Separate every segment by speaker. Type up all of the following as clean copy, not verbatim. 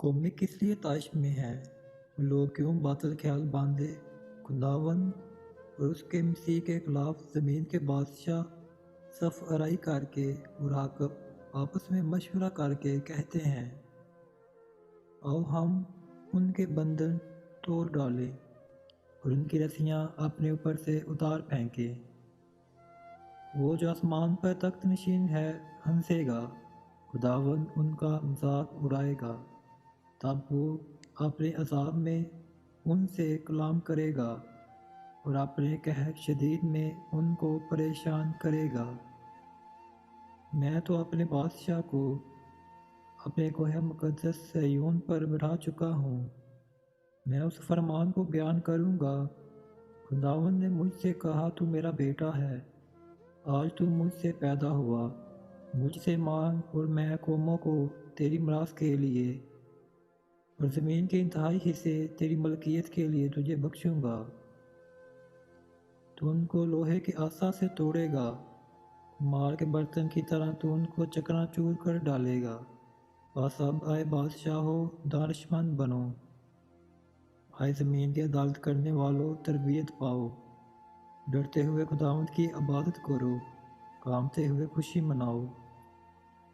Speaker 1: قومیں کس لیے طائش میں ہیں؟ لوگ کیوں باطل خیال باندھے؟ خداوند اور اس کے مسیح کے خلاف زمین کے بادشاہ صف آرائی کر کے اور حاکم آپس میں مشورہ کر کے کہتے ہیں، آؤ ہم ان کے بندھن توڑ ڈالیں اور ان کی رسیاں اپنے اوپر سے اتار پھینکیں۔ وہ جو آسمان پر تخت نشین ہے ہنسے گا، خداوند ان کا مذاق اڑائے گا۔ تب وہ اپنے عذاب میں ان سے کلام کرے گا اور اپنے قہر شدید میں ان کو پریشان کرے گا۔ میں تو اپنے بادشاہ کو اپنے کوہ مقدس صہیون پر بٹھا چکا ہوں، میں اس فرمان کو بیان کروں گا۔ خداوند نے مجھ سے کہا، تو میرا بیٹا ہے، آج تو مجھ سے پیدا ہوا۔ مجھ سے مانگ اور میں قوموں کو تیری میراث کے لیے اور زمین کے انتہائی حصے تیری ملکیت کے لیے تجھے بخشوں گا۔ تو ان کو لوہے کے عصا سے توڑے گا، مار کے برتن کی طرح تو ان کو چکنا چور کر ڈالے گا۔ بس اب آئے بادشاہو دانش مند بنو، آئے زمین کی عدالت کرنے والوں تربیت پاؤ۔ ڈرتے ہوئے خداوند کی عبادت کرو، کامتے ہوئے خوشی مناؤ۔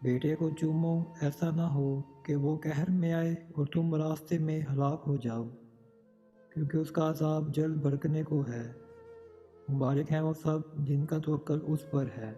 Speaker 1: بیٹے کو چومو، ایسا نہ ہو کہ وہ قہر میں آئے اور تم راستے میں ہلاک ہو جاؤ، کیونکہ اس کا عذاب جلد بھڑکنے کو ہے۔ مبارک ہیں وہ سب جن کا توکل اس پر ہے۔